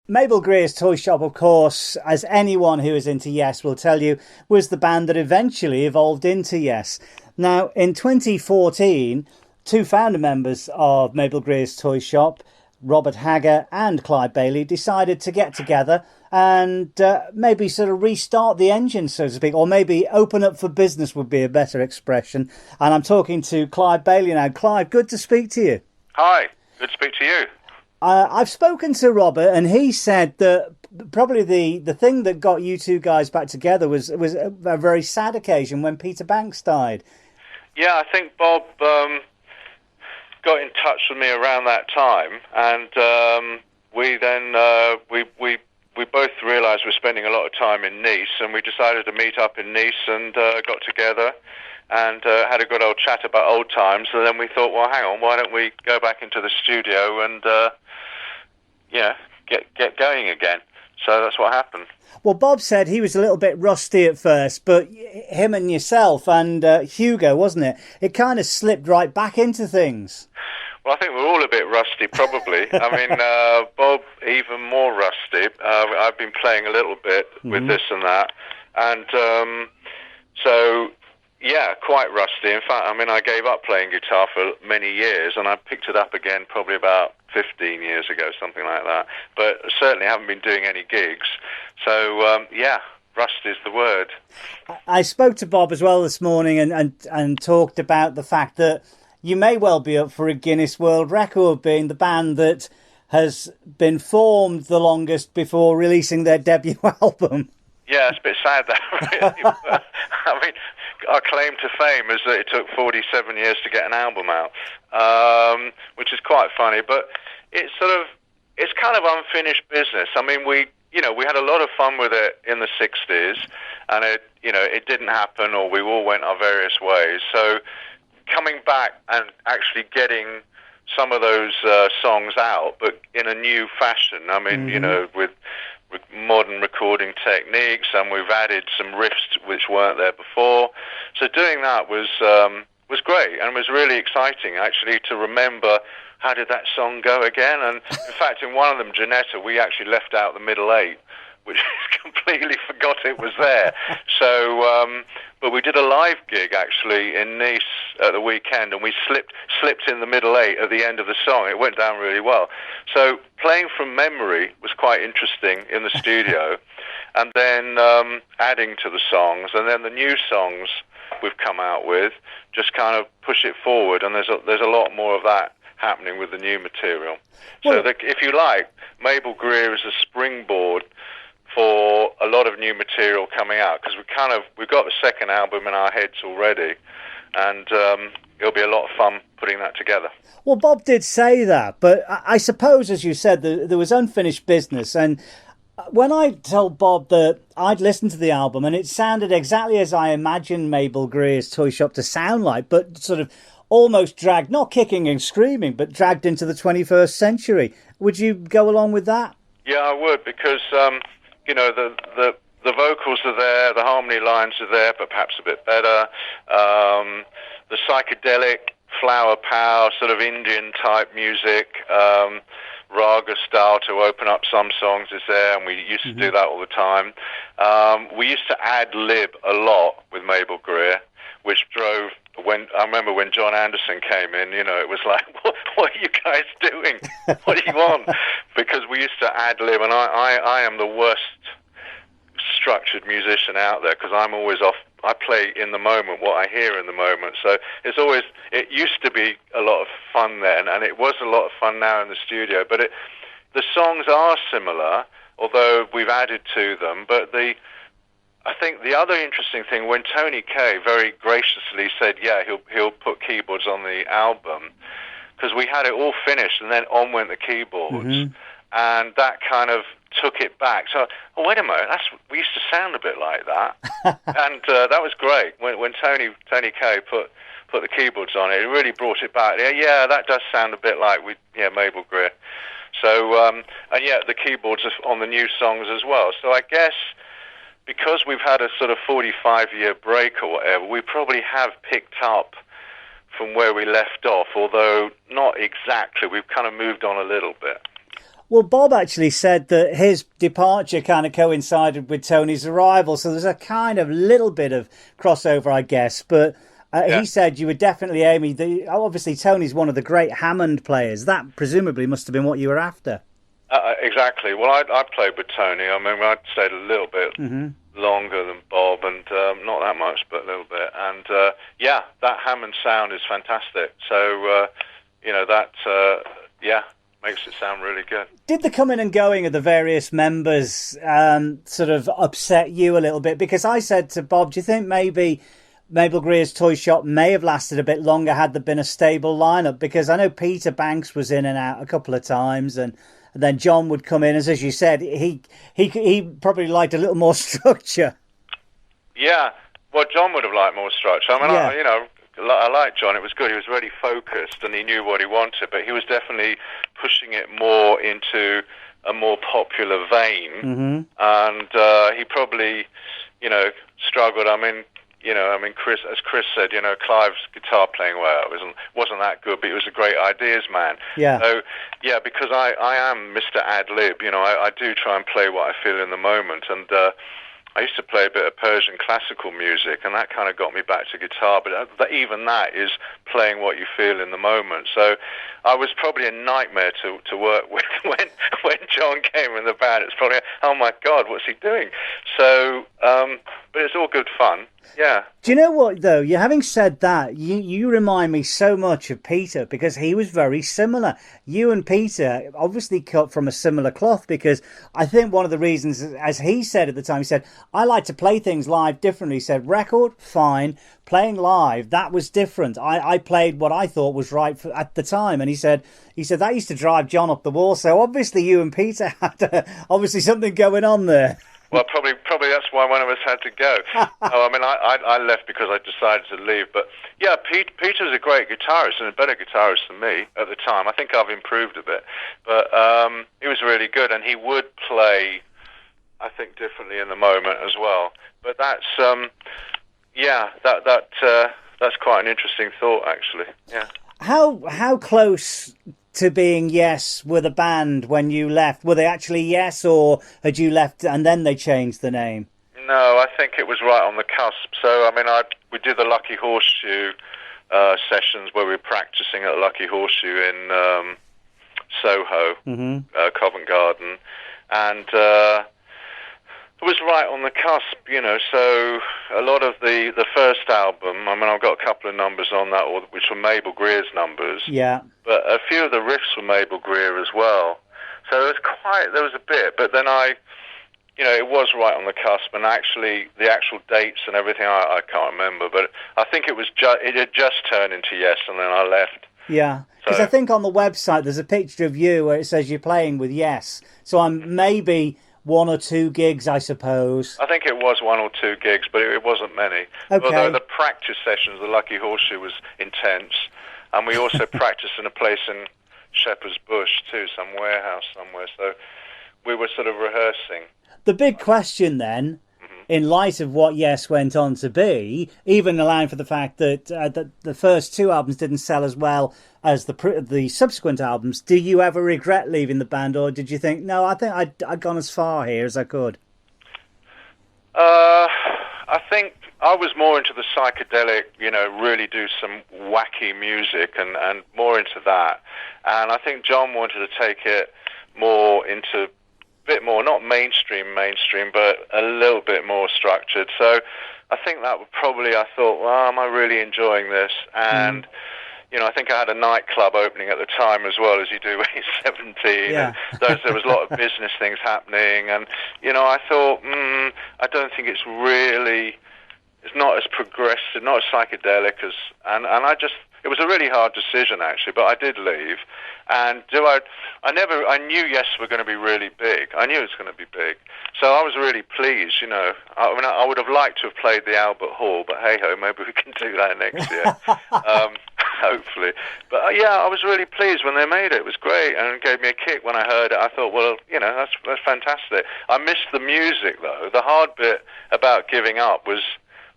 Mabel Greer's Toy Shop, of course, as anyone who is into Yes will tell you, was the band that eventually evolved into Yes. Now, in 2014, two founder members of Mabel Greer's Toy Shop, Robert Hagger and Clive Bayley, decided to get together and maybe sort of restart the engine, so to speak, or maybe open up for business would be a better expression. And I'm talking to Clive Bayley now. Clive, good to speak to you. Hi, good to speak to you. I've spoken to Robert, and he said that probably the thing that got you two guys back together was a very sad occasion when Peter Banks died. Yeah, I think Bob got in touch with me around that time, and we then we both realised we're spending a lot of time in Nice, and we decided to meet up in Nice and got together and had a good old chat about old times. And then we thought, well, hang on, why don't we go back into the studio and get going again? So that's what happened. Well, Bob said he was a little bit rusty at first, but him and yourself and Hugo, wasn't it? It kind of slipped right back into things. Well, I think we're all a bit rusty, probably. I mean, Bob, even more rusty. I've been playing a little bit with this and that. And so, yeah, quite rusty. In fact, I mean, I gave up playing guitar for many years, and I picked it up again probably about 15 years ago, something like that. But certainly haven't been doing any gigs. So, yeah, rust is the word. I spoke to Bob as well this morning and talked about the fact that you may well be up for a Guinness World Record, being the band that has been formed the longest before releasing their debut album. Yeah, it's a bit sad, that, really. I mean, our claim to fame is that it took 47 years to get an album out, which is quite funny, but it's kind of unfinished business. I mean, we had a lot of fun with it in the 60s, and it didn't happen, or we all went our various ways. So coming back and actually getting some of those songs out, but in a new fashion. I mean, with modern recording techniques, and we've added some riffs which weren't there before. So doing that was great, and was really exciting, actually, to remember how did that song go again. And in fact, in one of them, Janetta, we actually left out the middle eight, which completely forgot it was there. So, but we did a live gig actually in Nice at the weekend, and we slipped in the middle eight at the end of the song. It went down really well. So playing from memory was quite interesting in the studio, and then adding to the songs, and then the new songs we've come out with just kind of push it forward. And there's a lot more of that happening with the new material. So if you like, Mabel Greer is a springboard for a lot of new material coming out, because we've got the second album in our heads already, and it'll be a lot of fun putting that together. Well, Bob did say that, but I suppose, as you said, there was unfinished business. And when I told Bob that I'd listened to the album and it sounded exactly as I imagined Mabel Greer's Toy Shop to sound like, but sort of almost dragged, not kicking and screaming, but dragged into the 21st century, would you go along with that? Yeah, I would, because the vocals are there, the harmony lines are there, but perhaps a bit better. The psychedelic, flower power, sort of Indian type music, raga style to open up some songs is there, and we used to do that all the time. We used to ad-lib a lot with Mabel Greer, which drove, I remember when John Anderson came in, it was like, what are you guys doing? What do you want? Because we used to ad-lib, and I am the worst structured musician out there, because I'm always off. I play in the moment, what I hear in the moment. So it used to be a lot of fun then, and it was a lot of fun now in the studio. But the songs are similar, although we've added to them. But I think the other interesting thing, when Tony Kaye very graciously said, yeah, he'll put keyboards on the album, because we had it all finished, and then on went the keyboards, and that kind of took it back. So, wait a minute, we used to sound a bit like that, and that was great. When Tony Kaye put the keyboards on it, it really brought it back. Yeah, that does sound a bit like Mabel Greer. So, and yet the keyboards are on the new songs as well. So I guess, because we've had a sort of 45-year break or whatever, we probably have picked up from where we left off, although not exactly. We've kind of moved on a little bit. Well, Bob actually said that his departure kind of coincided with Tony's arrival, so there's a kind of little bit of crossover, I guess. But Yeah. he said you were definitely aiming. Obviously, Tony's one of the great Hammond players. That presumably must have been what you were after. Exactly. Well, I played with Tony. I mean, I'd stayed a little bit longer than Bob, and not that much, but a little bit. And yeah, that Hammond sound is fantastic. So that makes it sound really good. Did the coming and going of the various members sort of upset you a little bit? Because I said to Bob, do you think maybe Mabel Greer's toy shop may have lasted a bit longer had there been a stable lineup? Because I know Peter Banks was in and out a couple of times, and then John would come in, as you said, he probably liked a little more structure. Yeah, well, John would have liked more structure. I mean, I like John. It was good. He was really focused and he knew what he wanted, but he was definitely pushing it more into a more popular vein. And he probably, struggled. I mean, Chris, as Chris said, Clive's guitar playing wasn't that good, but he was a great ideas man. Yeah. So, yeah, because I am Mr. Ad Lib. I do try and play what I feel in the moment, and I used to play a bit of Persian classical music, and that kind of got me back to guitar, but even that is playing what you feel in the moment. So I was probably a nightmare to work with when John came in the band. It's probably, oh my God, what's he doing? So, but it's all good fun. Yeah. Do you know what, though? You having said that, you remind me so much of Peter, because he was very similar. You and Peter obviously cut from a similar cloth, because I think one of the reasons, as he said at the time, he said, I like to play things live differently. He said, record, fine. Playing live, that was different. I played what I thought was right at the time. And he said that used to drive John up the wall. So obviously you and Peter had obviously something going on there. Well, probably that's why one of us had to go. I mean, I left because I decided to leave. But yeah, Peter's a great guitarist and a better guitarist than me at the time. I think I've improved a bit, but he was really good, and he would play, I think, differently in the moment as well. But that's that's quite an interesting thought, actually. Yeah. How close to being Yes were the band when you left? Were they actually Yes, or had you left and then they changed the name? No, I think it was right on the cusp. So, I mean, we did the Lucky Horseshoe sessions where we were practicing at Lucky Horseshoe in Soho, Covent Garden, and it was right on the cusp, so a lot of the first album, I mean, I've got a couple of numbers on that, which were Mabel Greer's numbers. Yeah. But a few of the riffs were Mabel Greer as well. So there was a bit, but then it was right on the cusp, and actually, the actual dates and everything, I can't remember, but I think it had just turned into Yes, and then I left. Yeah, because I think on the website there's a picture of you where it says you're playing with Yes, so I'm maybe 1 or 2 gigs, I suppose. I think it was 1 or 2 gigs, but it wasn't many. Okay. Although the practice sessions, the Lucky Horseshoe, was intense. And we also practiced in a place in Shepherd's Bush, too, some warehouse somewhere. So we were sort of rehearsing. The big question then, in light of what Yes went on to be, even allowing for the fact that the first 2 albums didn't sell as well as the subsequent albums, do you ever regret leaving the band, or did you think, no, I think I'd gone as far here as I could? I think I was more into the psychedelic, really do some wacky music and more into that. And I think John wanted to take it more into a bit more, not mainstream, but a little bit more structured. So I think that would probably, I thought, well, am I really enjoying this? And, I think I had a nightclub opening at the time as well, as you do when you're 17. Yeah. And there was a lot of business things happening. And, I thought, I don't think it's not as progressive, not as psychedelic as, and it was a really hard decision actually, but I did leave. And I knew Yes were going to be really big. I knew it was going to be big. So I was really pleased, I would have liked to have played the Albert Hall, but hey ho, maybe we can do that next year. Hopefully. But I was really pleased when they made it. It was great, and it gave me a kick when I heard it. I thought, well, that's fantastic. I missed the music though. The hard bit about giving up was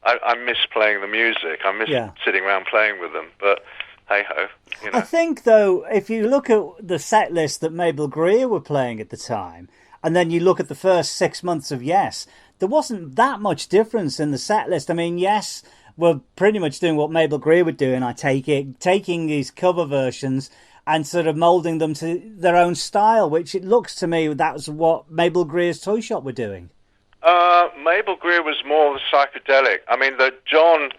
I miss playing the music. I miss sitting around playing with them. But hey-ho, you know. I think, though, if you look at the set list that Mabel Greer were playing at the time, and then you look at the first 6 months of Yes, there wasn't that much difference in the set list. I mean, Yes were pretty much doing what Mabel Greer would do, and I take it, taking these cover versions and sort of moulding them to their own style, which it looks to me that was what Mabel Greer's Toy Shop were doing. Mabel Greer was more the psychedelic. I mean, John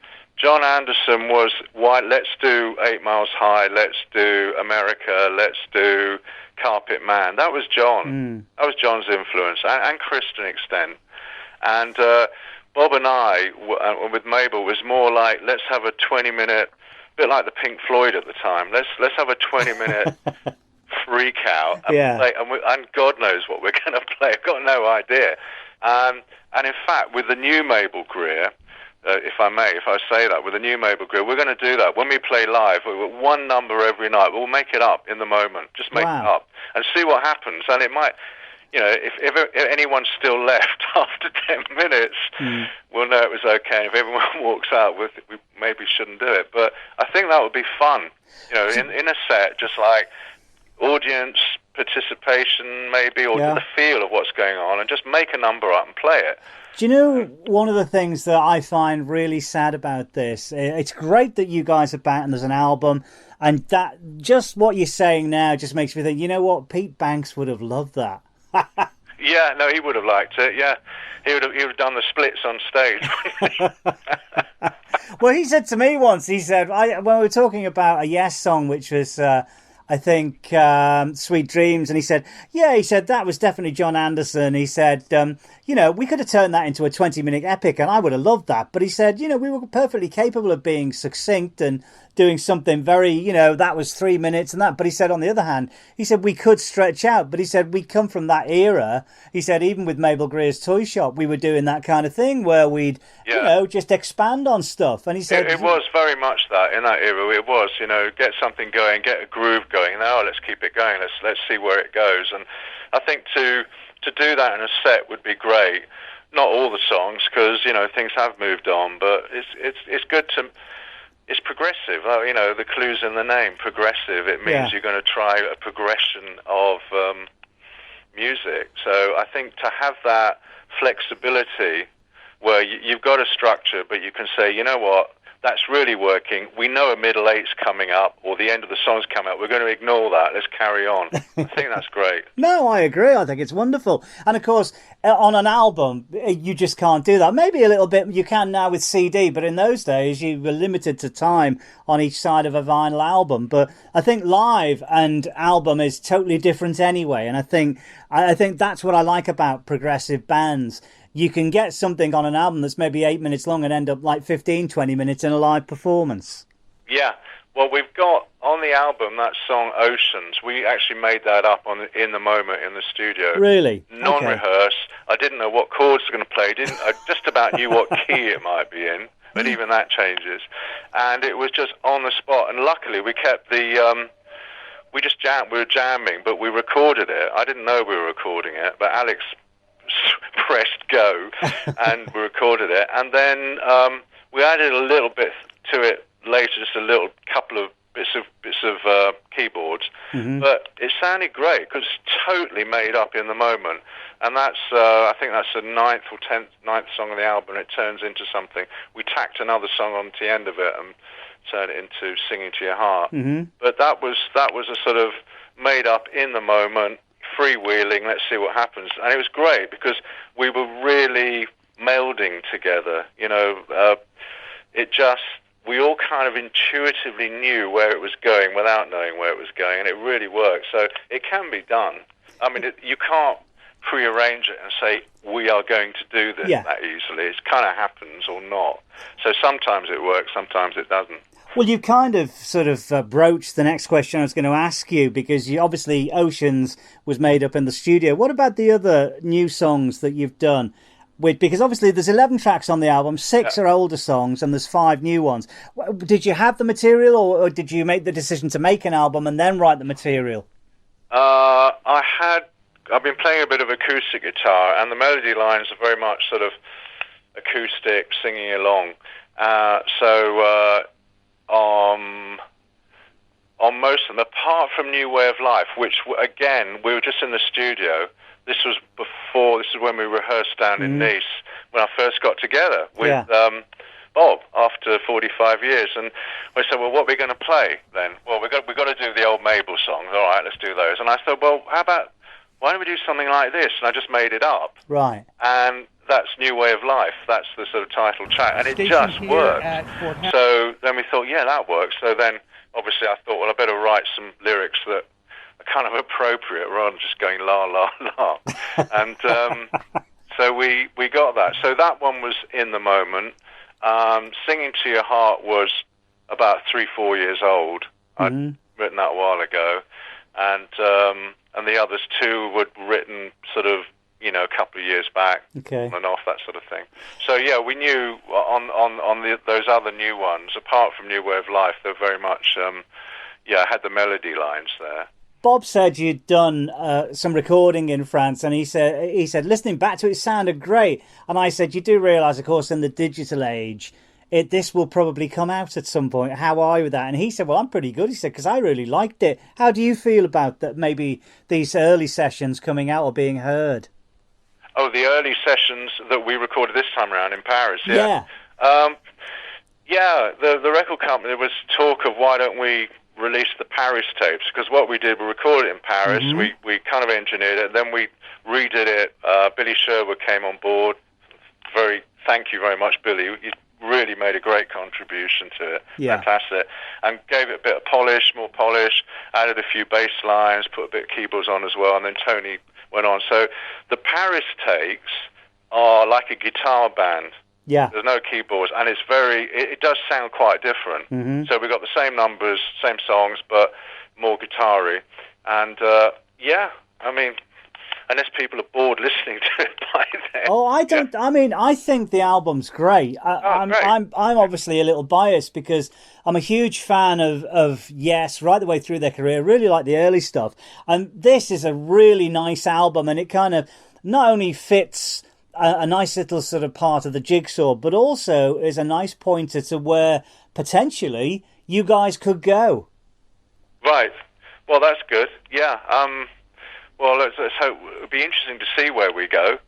Anderson was, why, let's do 8 Miles High, let's do America, let's do Carpet Man. That was John. That was John's influence, and Chris to an extent. And Bob and I, with Mabel, was more like, let's have a 20-minute, bit like the Pink Floyd at the time, let's have a 20-minute freak out, and, play, and God knows what we're going to play. I've got no idea. And in fact, with the new Mabel Greer, if I say that, with the new Mabel Greer, we're going to do that. When we play live, one number every night. We'll make it up in the moment. Just make it up and see what happens. And it might, you know, if anyone's still left after 10 minutes, we'll know it was okay. And if everyone walks out, we maybe shouldn't do it. But I think that would be fun, you know, in a set, just like audience participation maybe, or the feel of what's going on, and just make a number up and play it. Do you know, one of the things that I find really sad about this, it's great that you guys are back and there's an album, and that, just what you're saying now just makes me think, you know what, Pete Banks would have loved that. Yeah, no, he would have liked it, yeah. He would have done the splits on stage. Well, he said to me once, he said, when we were talking about a Yes song, which was... I think Sweet Dreams, and he said that was definitely John Anderson. He said, you know, we could have turned that into a 20-minute epic, and I would have loved that. But he said, you know, we were perfectly capable of being succinct and doing something very, you know, that was 3 minutes and that. But he said, on the other hand, he said we could stretch out. But he said we come from that era. He said even with Mabel Greer's Toy Shop, we were doing that kind of thing where we'd, you know, just expand on stuff. And he said it was very much that in that era. It was, you know, get something going, get a groove going. Now let's keep it going. Let's see where it goes. And I think to do that in a set would be great. Not all the songs, because you know things have moved on, but it's good to. It's progressive. You know, the clue's in the name, progressive. It means you're going to try a progression of music. So I think to have that flexibility where you've got a structure, but you can say, you know what, that's really working. We know a middle eight's coming up, or the end of the song's coming up. We're going to ignore that. Let's carry on. I think that's great. No, I agree. I think it's wonderful. And of course, on an album, you just can't do that. Maybe a little bit you can now with CD, but in those days, you were limited to time on each side of a vinyl album. But I think live and album is totally different anyway. And I think that's what I like about progressive bands. You can get something on an album that's maybe 8 minutes long and end up like 15, 20 minutes in a live performance. Yeah. Well, we've got on the album that song Oceans. We actually made that up in the moment in the studio. Really? Non-rehearse. Okay. I didn't know what chords I was going to play. I just about knew what key it might be in, but even that changes. And it was just on the spot. And luckily we kept the... we were jamming, but we recorded it. I didn't know we were recording it, but Alex... pressed go and we recorded it, and then we added a little bit to it later, just a little couple of bits of keyboards, but it sounded great because it's totally made up in the moment. And that's I think that's the ninth song of the album. It turns into something. We tacked another song onto the end of it and turned it into Singing to Your Heart. But that was a sort of made up in the moment, freewheeling, let's see what happens. And it was great because we were really melding together, you know. We all kind of intuitively knew where it was going without knowing where it was going, and it really worked. So it can be done. I mean, you can't prearrange it and say, we are going to do this that easily. It kind of happens or not. So sometimes it works, sometimes it doesn't. Well, you kind of sort of broached the next question I was going to ask you, because obviously Oceans was made up in the studio. What about the other new songs that you've done? Because obviously there's 11 tracks on the album, 6 are older songs, and there's 5 new ones. Did you have the material, or did you make the decision to make an album and then write the material? I've been playing a bit of acoustic guitar, and the melody lines are very much sort of acoustic, singing along. on most of them, apart from New Way of Life, which, again, we were just in the studio. This is when we rehearsed down in Nice, when I first got together with Bob after 45 years. And we said, well, what are we going to play then? Well, we've got to do the old Mabel songs. All right, let's do those. And I said, well, why don't we do something like this? And I just made it up. Right. And that's New Way of Life. That's the sort of title track. And it just worked. So then we thought, yeah, that works. So then, obviously, I thought, well, I better write some lyrics that are kind of appropriate rather than just going la, la, la. And so we got that. So that one was in the moment. Singing to Your Heart was about 3-4 years old. I'd written that a while ago. And the others two were written sort of, a couple of years back, on and off, that sort of thing. So, yeah, we knew on those other new ones, apart from New Way of Life, they were very much, had the melody lines there. Bob said you'd done some recording in France, and he said listening back to it sounded great. And I said, you do realise, of course, in the digital age, this will probably come out at some point. How are you with that? And he said, well, I'm pretty good. He said, because I really liked it. How do you feel about that? Maybe these early sessions coming out or being heard? Oh, the early sessions that we recorded this time around in Paris, yeah. The record company, there was talk of why don't we release the Paris tapes, because what we did, we recorded it in Paris, we kind of engineered it, then we redid it. Billy Sherwood came on board. Thank you very much, Billy. You really made a great contribution to it. Yeah. Fantastic. And gave it a bit of more polish, added a few bass lines, put a bit of keyboards on as well, and then Tony went on. So the Paris takes are like a guitar band. Yeah. There's no keyboards, and it does sound quite different. So we've got the same numbers, same songs, but more guitar-y. And, unless people are bored listening to it by then. Oh, I don't. Yeah. I mean, I think the album's great. I'm obviously a little biased because I'm a huge fan of Yes right the way through their career. Really like the early stuff, and this is a really nice album, and it kind of not only fits a nice little sort of part of the jigsaw, but also is a nice pointer to where potentially you guys could go. Right. Well, that's good. Yeah. Well, let's hope. It'll be interesting to see where we go.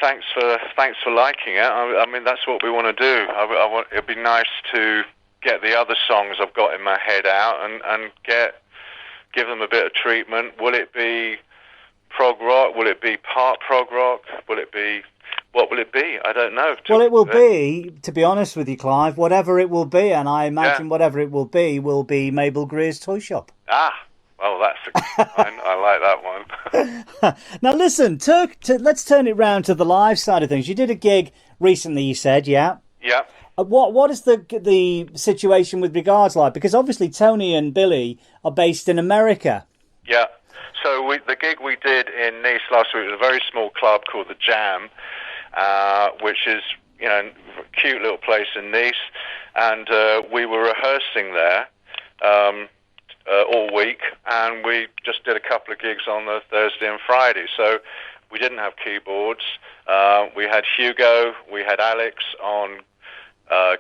Thanks for liking it. I mean, that's what we want to do. It'd be nice to get the other songs I've got in my head out and give them a bit of treatment. Will it be prog rock? Will it be part prog rock? What will it be? I don't know. Well, it will be, to be honest with you, Clive, whatever it will be, and I imagine whatever it will be Mabel Greer's Toy Shop. Oh, that's a good line. I like that one. Now, listen, let's turn it round to the live side of things. You did a gig recently, you said, yeah? Yeah. What is the situation with regards like? Because obviously Tony and Billy are based in America. Yeah. So the gig we did in Nice last week was a very small club called the Jam, which is a cute little place in Nice, and we were rehearsing there all week, and we just did a couple of gigs on the Thursday and Friday. So we didn't have keyboards. We had Hugo, we had Alex on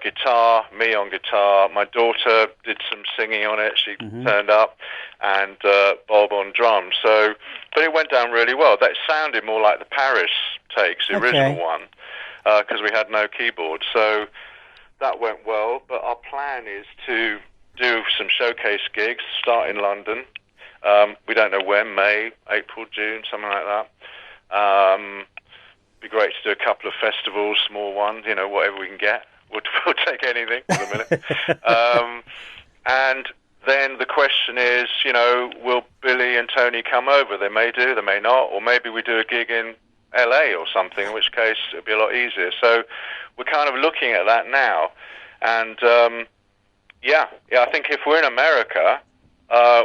guitar, me on guitar. My daughter did some singing on it. She turned up, and Bob on drums. But it went down really well. That sounded more like the Paris takes, the original one, because we had no keyboard. So that went well. But our plan is to do some showcase gigs, start in London. We don't know when, May, April, June, something like that. Be great to do a couple of festivals, small ones, whatever we can get. We'll take anything for the minute. And then the question is, will Billy and Tony come over? They may do, they may not, or maybe we do a gig in LA or something, in which case it'll be a lot easier. So we're kind of looking at that now. And I think if we're in America,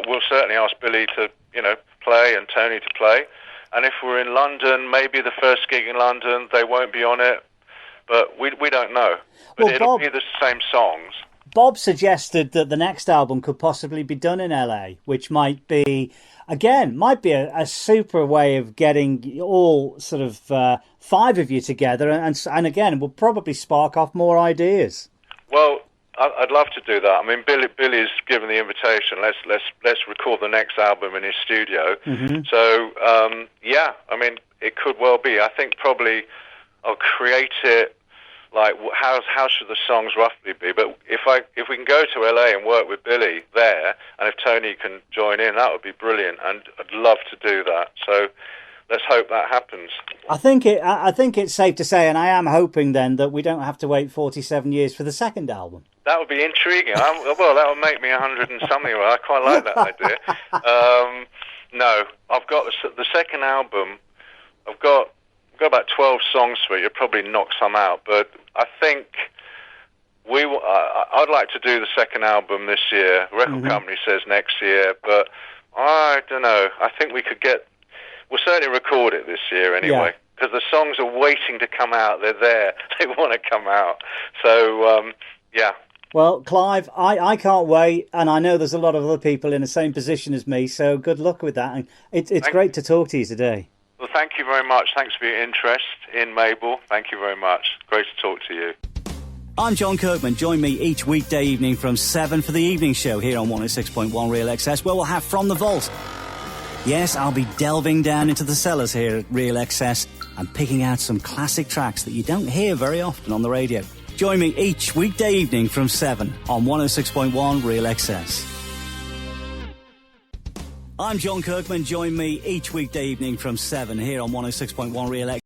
we'll certainly ask Billy to, play and Tony to play. And if we're in London, maybe the first gig in London, they won't be on it. But we don't know. But it'll be the same songs. Bob suggested that the next album could possibly be done in LA, which might be a super way of getting all sort of five of you together. And again, will probably spark off more ideas. Well, I'd love to do that. I mean, Billy's given the invitation. Let's record the next album in his studio. Mm-hmm. So yeah, I mean, it could well be. I think probably I'll create it. Like, how should the songs roughly be? But if we can go to LA and work with Billy there, and if Tony can join in, that would be brilliant. And I'd love to do that. So let's hope that happens. I think it's safe to say, and I am hoping then, that we don't have to wait 47 years for the second album. That would be intriguing. Well, that would make me 100 and something. Well, I quite like that idea. No, I've got the second album. I've got about 12 songs for it. You'll probably knock some out, but I think I'd like to do the second album this year. The record company says next year, but I don't know. I think we'll certainly record it this year anyway, because the songs are waiting to come out. They're there. They want to come out. So, yeah. Well, Clive, I can't wait, and I know there's a lot of other people in the same position as me, so good luck with that. And it's great to talk to you today. Well, thank you very much. Thanks for your interest in Mabel. Thank you very much. Great to talk to you. I'm Jon Kirkman. Join me each weekday evening from 7 for the evening show here on 106.1 Real XS, where we'll have From the Vault. Yes, I'll be delving down into the cellars here at Real XS and picking out some classic tracks that you don't hear very often on the radio. Join me each weekday evening from 7 on 106.1 Real XS. I'm Jon Kirkman. Join me each weekday evening from 7 here on 106.1 Real XS.